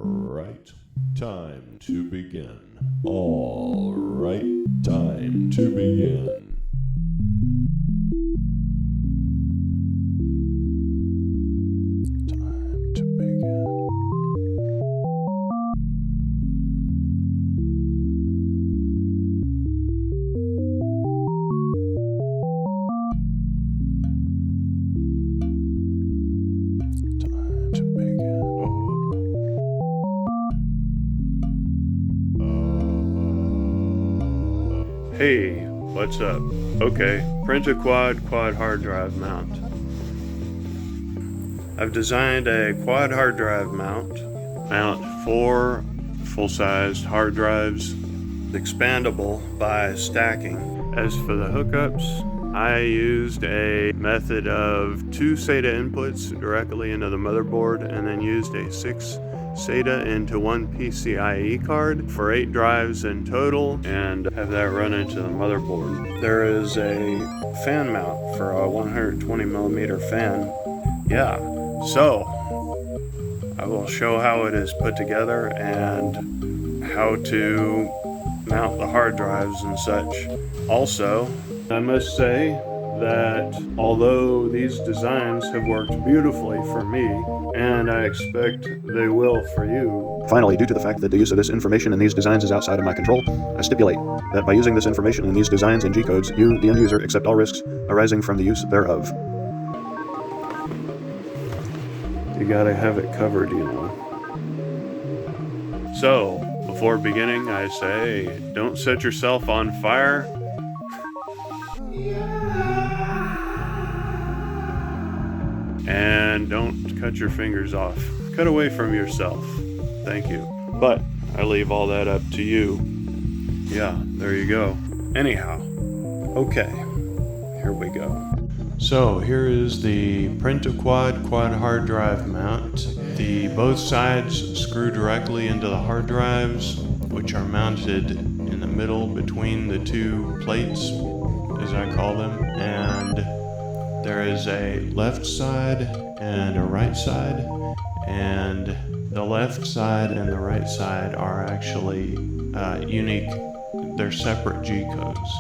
right, time to begin. All right, time to begin. Time to begin. Time to begin. Hey, what's up? Okay, Printaquad quad hard drive mount. I've designed a quad hard drive mount 4 full-sized hard drives, expandable by stacking. As for the hookups, I used a method of 2 SATA inputs directly into the motherboard and then used a 6 SATA into 1 PCIe card for 8 drives in total and have that run into the motherboard. There is a fan mount for a 120mm fan. Yeah, so I will show how it is put together and how to mount the hard drives and such. Also, I must say that although these designs have worked beautifully for me, and I expect they will for you. Finally, due to the fact that the use of this information in these designs is outside of my control, I stipulate that by using this information in these designs and G-codes, you, the end user, accept all risks arising from the use thereof. You gotta have it covered, you know. So, before beginning, I say, don't set yourself on fire. And don't cut your fingers off. Cut away from yourself. Thank you. But I leave all that up to you. Yeah, there you go. Anyhow, okay, here we go. So here is the Printaquad quad hard drive mount. Both sides screw directly into the hard drives, which are mounted in the middle between the 2 plates, as I call them, and there is a left side and a right side, and the left side and the right side are actually unique. They're separate G-codes.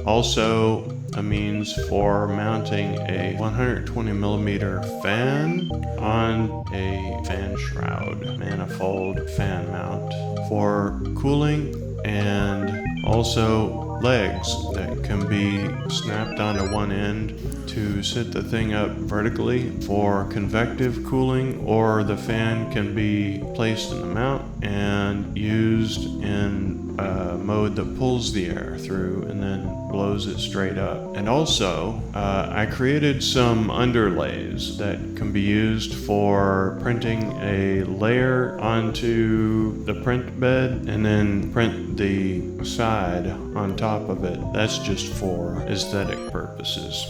Also, a means for mounting a 120mm fan on a fan shroud, manifold fan mount for cooling, and also legs that can be snapped onto one end to sit the thing up vertically for convective cooling, or the fan can be placed in the mount and used in a mode that pulls the air through and then blows it straight up. And also, I created some underlays that can be used for printing a layer onto the print bed and then print the side on top of it. That's just for aesthetic purposes,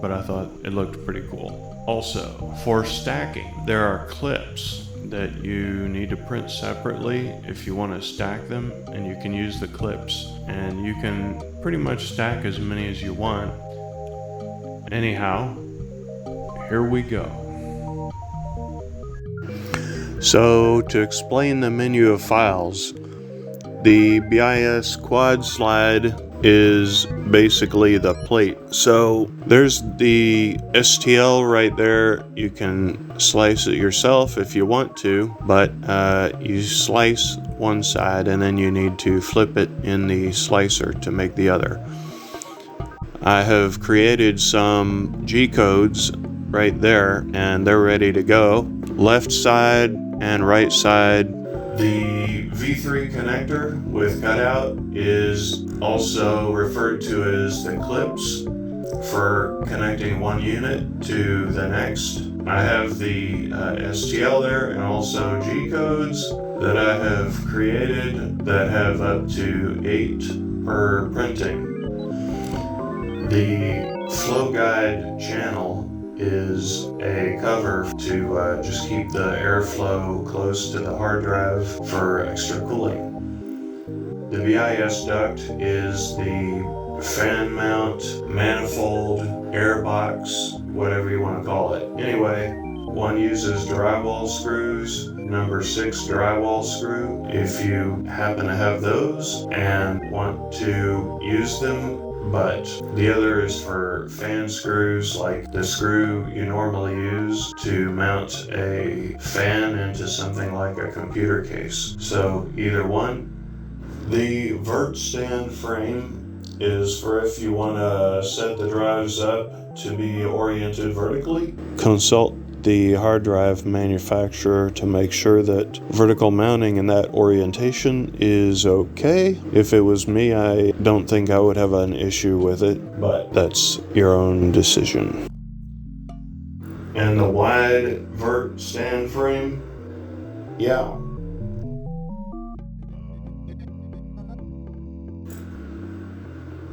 but I thought it looked pretty cool. Also, for stacking, there are clips that you need to print separately if you want to stack them, and you can use the clips, and you can pretty much stack as many as you want. Anyhow, here we go. So, to explain the menu of files, the BIS quad slide is basically the plate. So there's the STL right there. You can slice it yourself if you want to, but you slice one side and then you need to flip it in the slicer to make the other. I have created some G-codes right there and they're ready to go. Left side and right side. The V3 connector with cutout is also referred to as the clips for connecting one unit to the next. I have the STL there and also G-codes that I have created that have up to 8 per printing. The flow guide channel is a cover to just keep the airflow close to the hard drive for extra cooling. The BIS duct is the fan mount, manifold, air box, whatever you want to call it. Anyway, one uses drywall screws, number 6 drywall screw. If you happen to have those and want to use them, but the other is for fan screws, like the screw you normally use to mount a fan into something like a computer case. So either one. The vert stand frame is for if you want to set the drives up to be oriented vertically. Consult the hard drive manufacturer to make sure that vertical mounting in that orientation is okay. If it was me, I don't think I would have an issue with it, but that's your own decision. And the wide vert stand frame, yeah.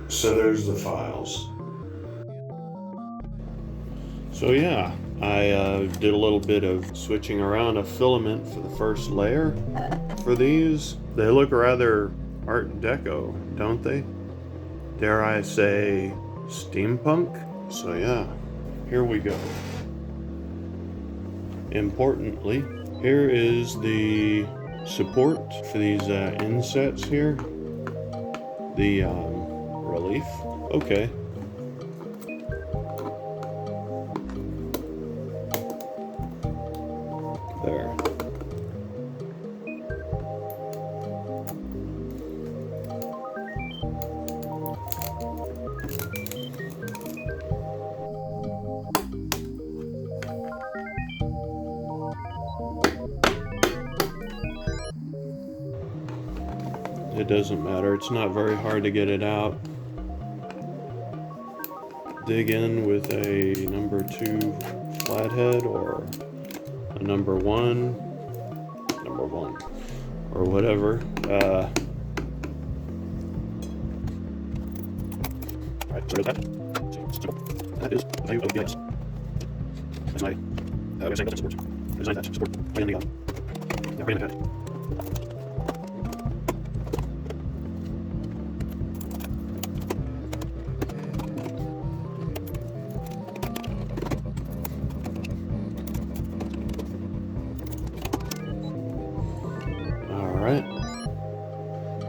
So there's the files. So yeah, I did a little bit of switching around a filament for the first layer for these. They look rather Art Deco, don't they? Dare I say steampunk? So yeah, here we go. Importantly, here is the support for these insets here. The relief. Okay. There. It doesn't matter. It's not very hard to get it out. Dig in with a number 2 flathead or a number 1, or whatever. Alright, so that is the value of the ice. That's my saying that support. Design that support right in the right in the head. Alright,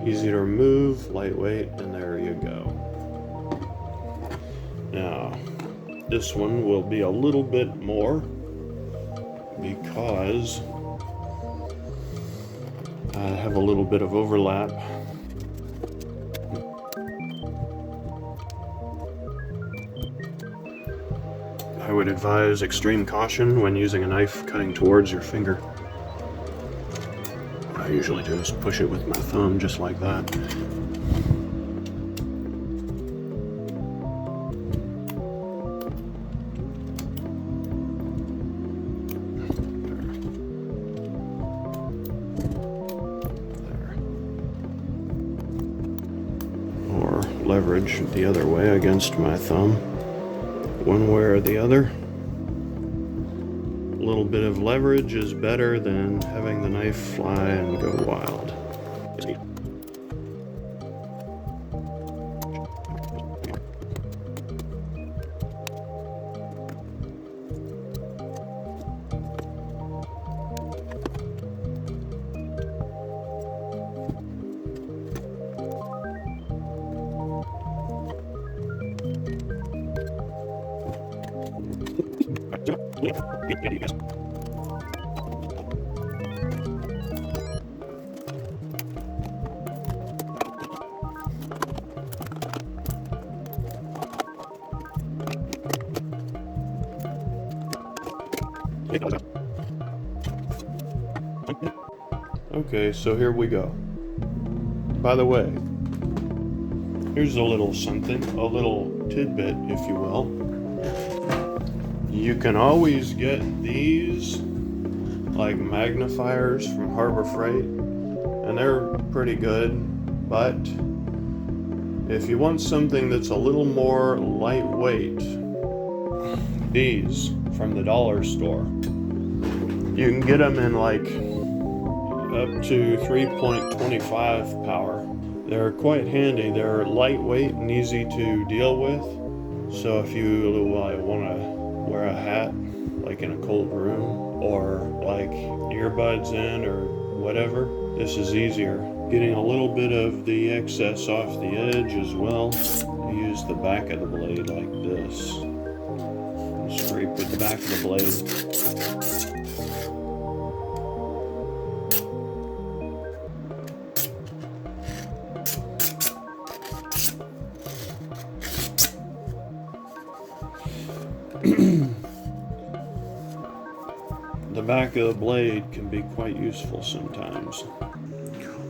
easy to remove, lightweight, and there you go. Now, this one will be a little bit more because I have a little bit of overlap. I would advise extreme caution when using a knife cutting towards your finger. I usually do is push it with my thumb just like that. There. Or leverage the other way against my thumb. One way or the other. A little bit of leverage is better than having the knife fly and go wild. Okay, so here we go. By the way, here's a little something, a little tidbit, if you will. You can always get these like magnifiers from Harbor Freight, and they're pretty good, but if you want something that's a little more lightweight, these from the dollar store, you can get them in like up to 3.25 power. They're quite handy. They're lightweight and easy to deal with. So if you want to wear a hat like in a cold room, or like earbuds in or whatever, this is easier. Getting a little bit of the excess off the edge as well. I use the back of the blade like this. Scrape with the back of the blade. The back of the blade can be quite useful sometimes.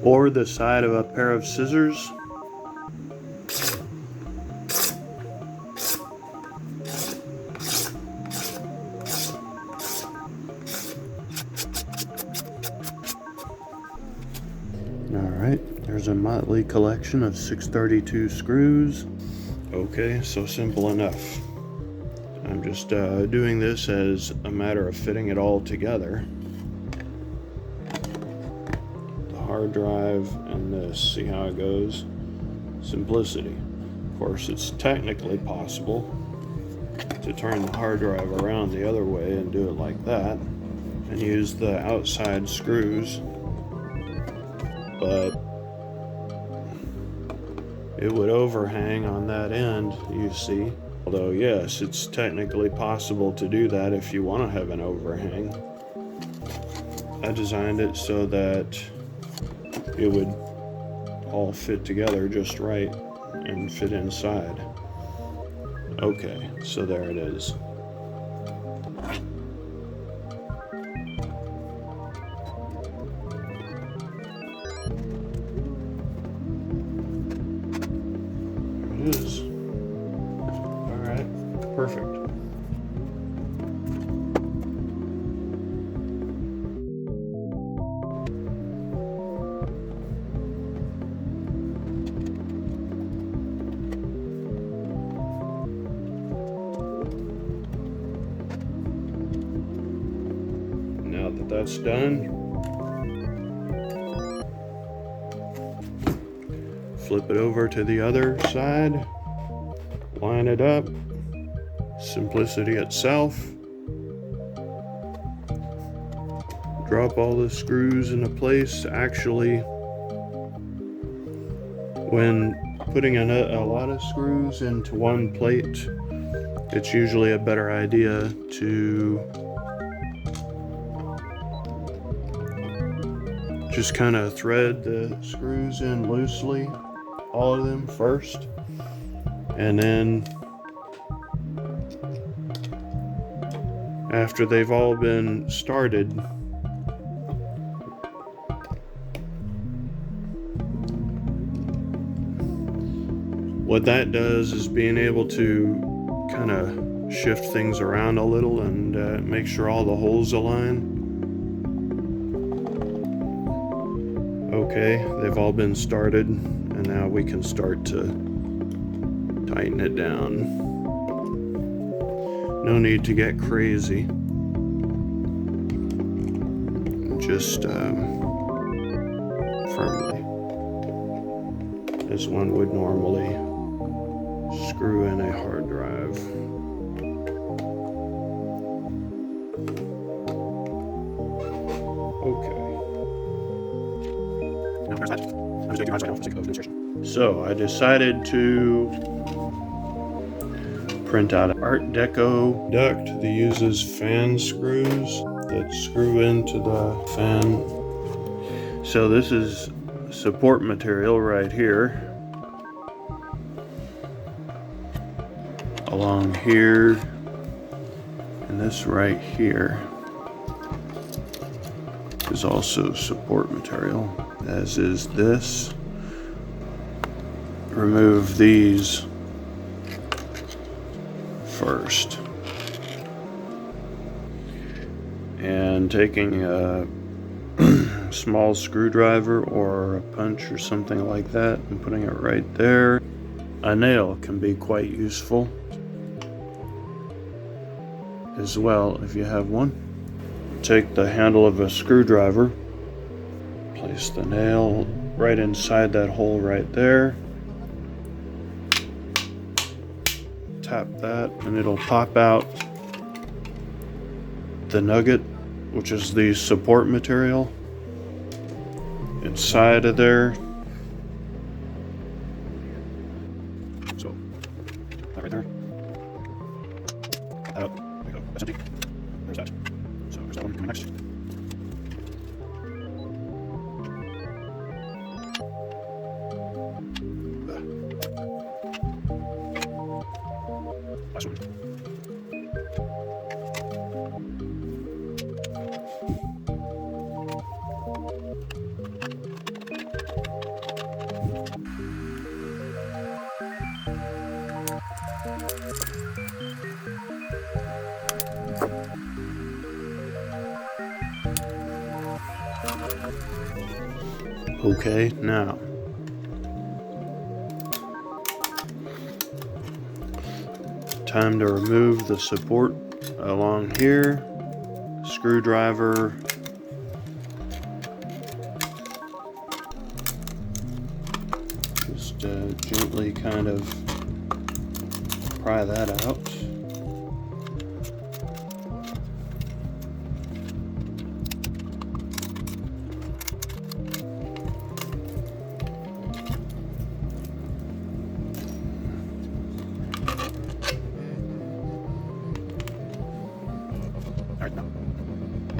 Or the side of a pair of scissors. Alright, there's a motley collection of 632 screws. Okay, so simple enough. I'm just doing this as a matter of fitting it all together. The hard drive and this, see how it goes? Simplicity. Of course, it's technically possible to turn the hard drive around the other way and do it like that and use the outside screws, but it would overhang on that end, you see. Although yes, it's technically possible to do that if you want to have an overhang. I designed it so that it would all fit together just right and fit inside. Okay, so there it is. There it is. Perfect. Now that that's done, flip it over to the other side, line it up. Simplicity itself. Drop all the screws into place. Actually, when putting a lot of screws into one plate, it's usually a better idea to just kind of thread the screws in loosely, all of them first, and then after they've all been started, what that does is being able to kind of shift things around a little and make sure all the holes align. Okay, they've all been started, and now we can start to tighten it down. No need to get crazy. Just firmly, as one would normally screw in a hard drive. Okay. So I decided to print out an Art Deco duct that uses fan screws that screw into the fan. So this is support material right here. Along here, and this right here is also support material, as is this. Remove these first, and taking a small screwdriver or a punch or something like that and putting it right there. A nail can be quite useful as well if you have one. Take the handle of a screwdriver, place the nail right inside that hole right there, tap that and it'll pop out the nugget, which is the support material, inside of there. So, that right there. That up. There you go. That's empty. There's that. So there's that one coming next. Last one. Okay, now time to remove the support along here. Screwdriver. Just gently kind of pry that out.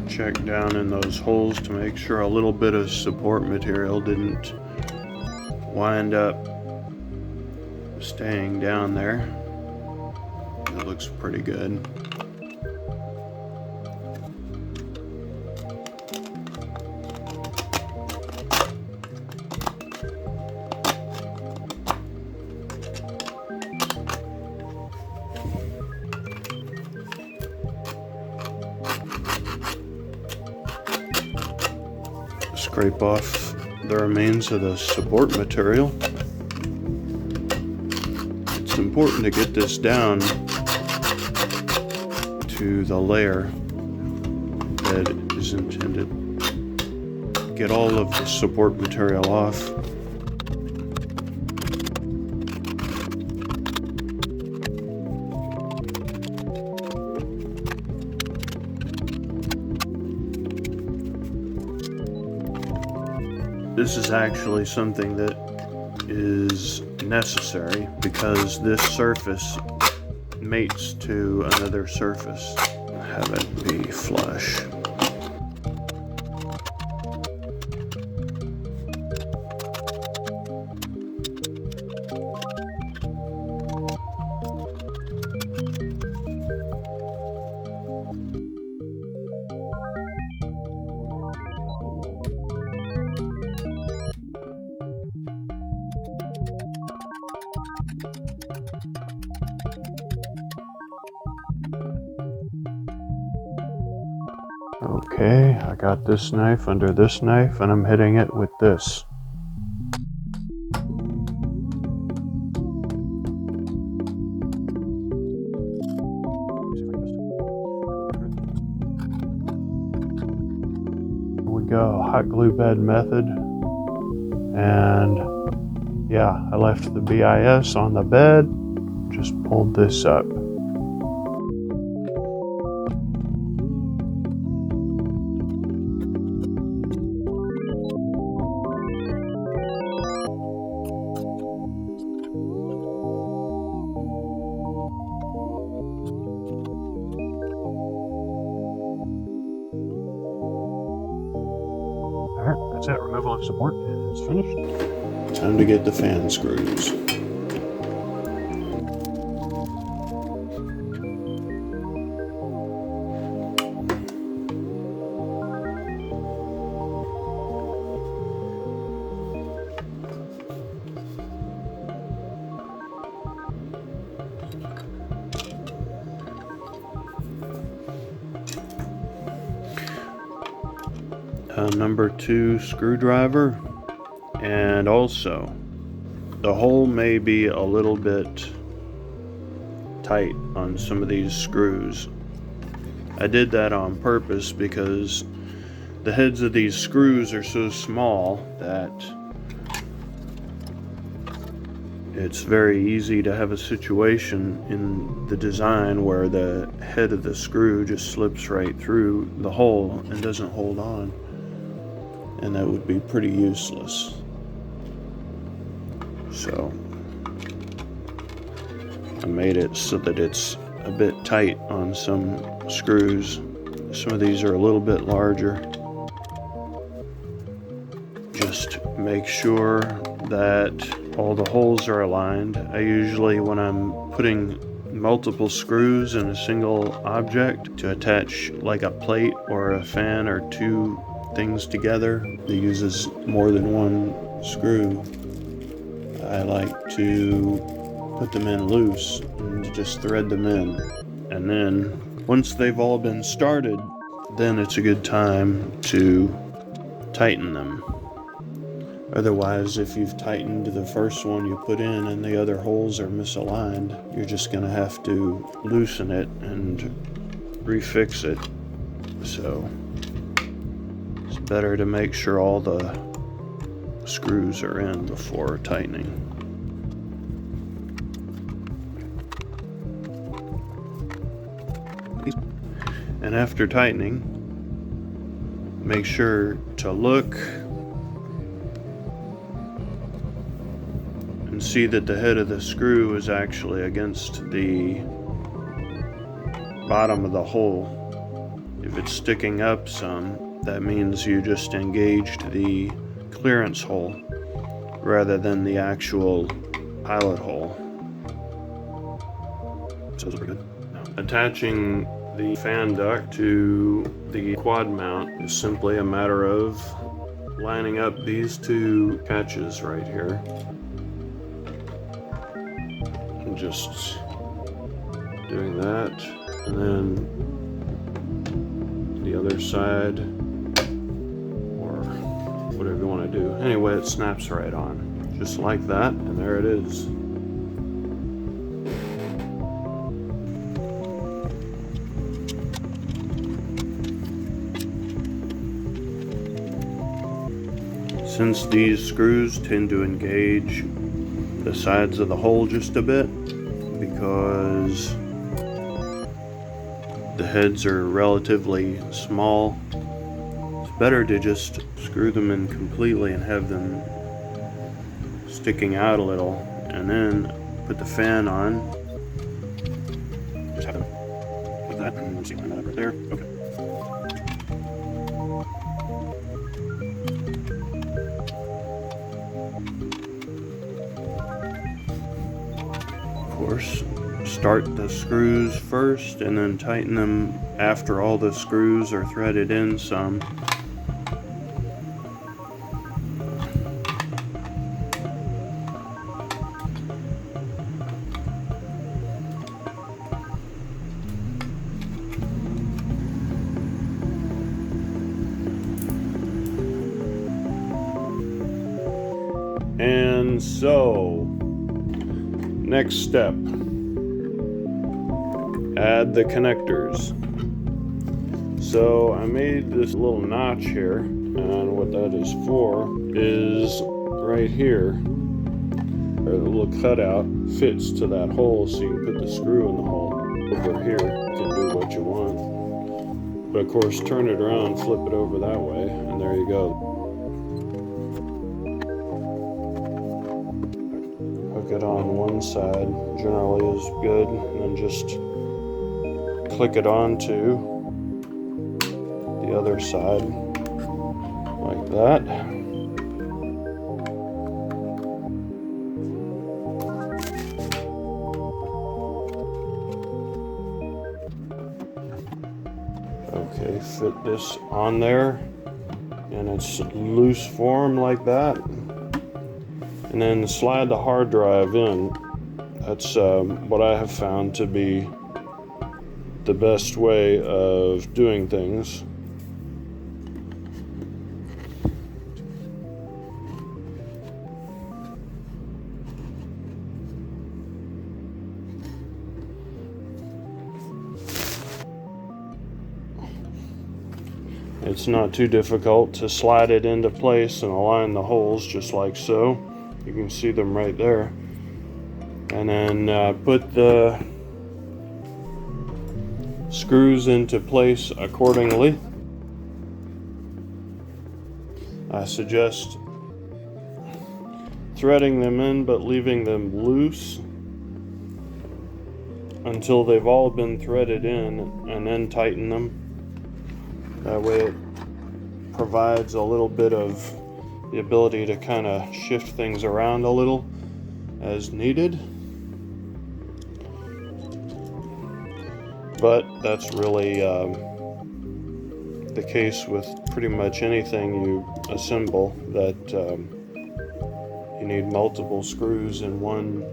Check down in those holes to make sure a little bit of support material didn't wind up staying down there. That looks pretty good. Scrape off the remains of the support material. It's important to get this down to the layer that is intended. Get all of the support material off. This is actually something that is necessary because this surface mates to another surface. Have it be flush. Okay, I got this knife under this knife and I'm hitting it with this. Here we go, hot glue bed method. And yeah, I left the BIS on the bed, just pulled this up. Alright, that's it. Removal of support is finished. Time to get the fan screws. Number 2 screwdriver, and also the hole may be a little bit tight on some of these screws. I did that on purpose because the heads of these screws are so small that it's very easy to have a situation in the design where the head of the screw just slips right through the hole and doesn't hold on, and that would be pretty useless. So I made it so that it's a bit tight on some screws. Some of these are a little bit larger. Just make sure that all the holes are aligned. I usually, when I'm putting multiple screws in a single object to attach like a plate or a fan or two things together that uses more than one screw, I like to put them in loose and just thread them in. And then once they've all been started, then it's a good time to tighten them. Otherwise, if you've tightened the first one you put in and the other holes are misaligned, you're just going to have to loosen it and refix it. So it's better to make sure all the screws are in before tightening. And after tightening, make sure to look and see that the head of the screw is actually against the bottom of the hole. If it's sticking up some, that means you just engaged the clearance hole rather than the actual pilot hole. So those are pretty good. Now, attaching the fan duct to the quad mount is simply a matter of lining up these two catches right here. And just doing that, and then the other side, or whatever you want to do. Anyway, it snaps right on, just like that, and there it is. Since these screws tend to engage the sides of the hole just a bit, because the heads are relatively small, it's better to just screw them in completely and have them sticking out a little, and then put the fan on. Just have them like that, and see line that up right there. Okay. Course, start the screws first and then tighten them after all the screws are threaded in some. And so next step, add the connectors. So I made this little notch here, and what that is for is right here, a little cutout fits to that hole, so you can put the screw in the hole. Over here, you can do what you want. But of course, turn it around, flip it over that way, and there you go. It on one side generally is good, and then just click it onto the other side like that. Okay, fit this on there in its loose form like that. And then slide the hard drive in. That's what I have found to be the best way of doing things. It's not too difficult to slide it into place and align the holes just like so. You can see them right there. and then put the screws into place accordingly. I suggest threading them in but leaving them loose until they've all been threaded in, and then tighten them. That way it provides a little bit of the ability to kind of shift things around a little as needed. But that's really the case with pretty much anything you assemble, that you need multiple screws in one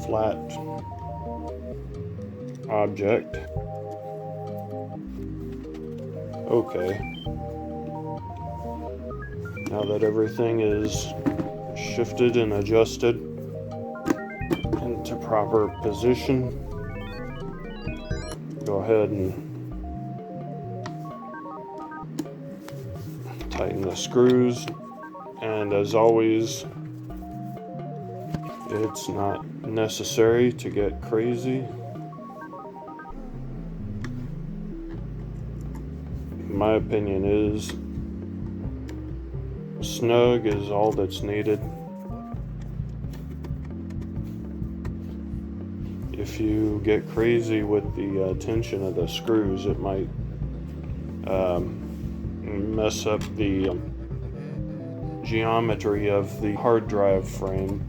flat object. Okay. Now that everything is shifted and adjusted into proper position, go ahead and tighten the screws. And as always, it's not necessary to get crazy. My opinion is snug is all that's needed. If you get crazy with the tension of the screws, it might mess up the geometry of the hard drive frame,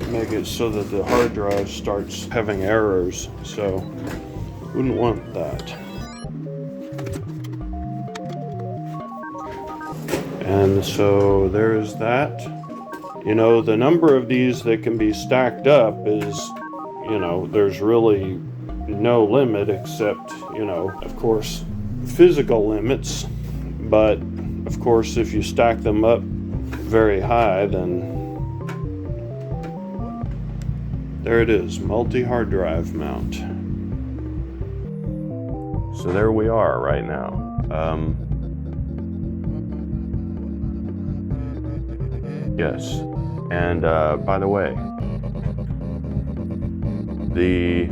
make it so that the hard drive starts having errors, so wouldn't want that. And so there's that. You know, the number of these that can be stacked up is, you know, there's really no limit except, you know, of course, physical limits. But of course, if you stack them up very high, then there it is, multi-hard drive mount. So there we are right now. Yes, and by the way, the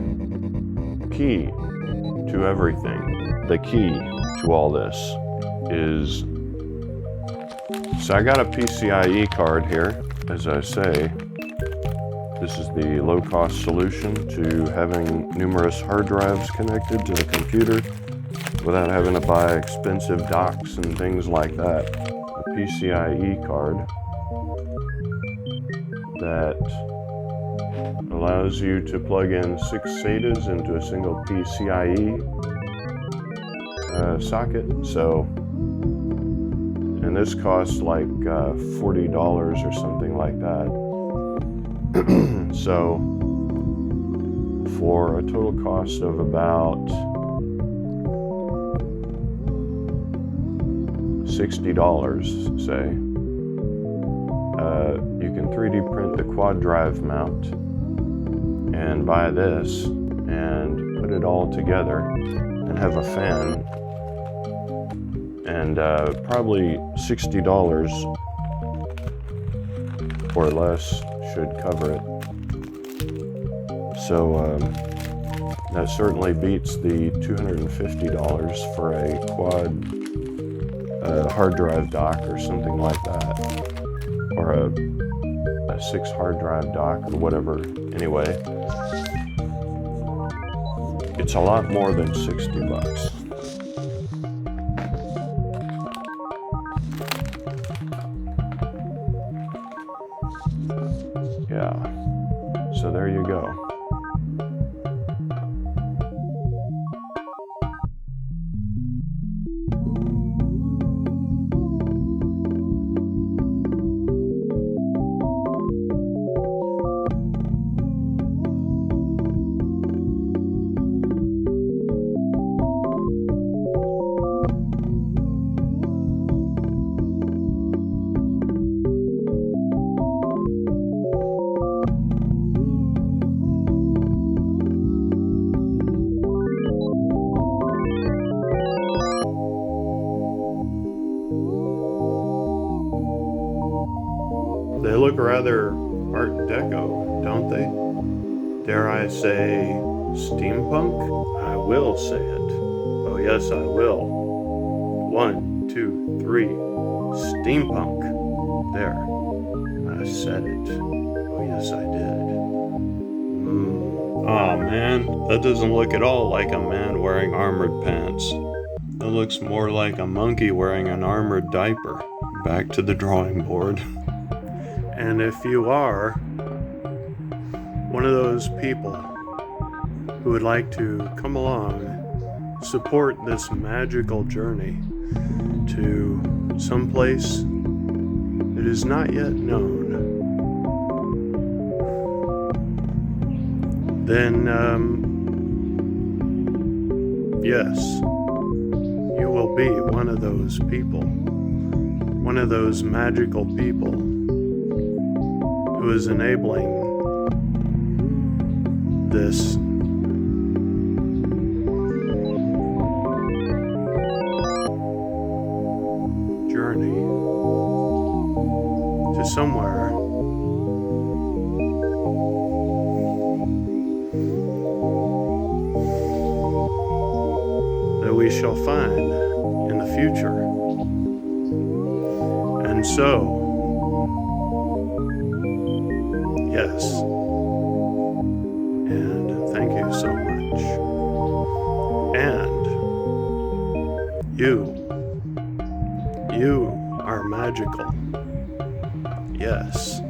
key to everything, the key to all this is, so I got a PCIe card here. As I say, this is the low-cost solution to having numerous hard drives connected to the computer without having to buy expensive docks and things like that. A PCIe card that allows you to plug in 6 SATAs into a single PCIe socket. So, and this costs like $40 or something like that. So, for a total cost of about $60, say, you can 3D print the quad drive mount and buy this and put it all together and have a fan, and probably $60 or less should cover it. So that certainly beats the $250 for a quad hard drive dock or something like that, or a 6 hard drive dock or whatever. Anyway, it's a lot more than $60. Yeah, so there you go. They look rather Art Deco, don't they? Dare I say steampunk? I will say it. Oh yes, I will. 1, 2, 3. Steampunk. There. I said it. Oh yes, I did. Aw, man, that doesn't look at all like a man wearing armored pants. That looks more like a monkey wearing an armored diaper. Back to the drawing board. And if you are one of those people who would like to come along, support this magical journey to someplace that is not yet known, then, yes, you will be one of those people, one of those magical people who is enabling this journey to somewhere that we shall find in the future. And so, yes, and thank you so much. And you are magical. Yes.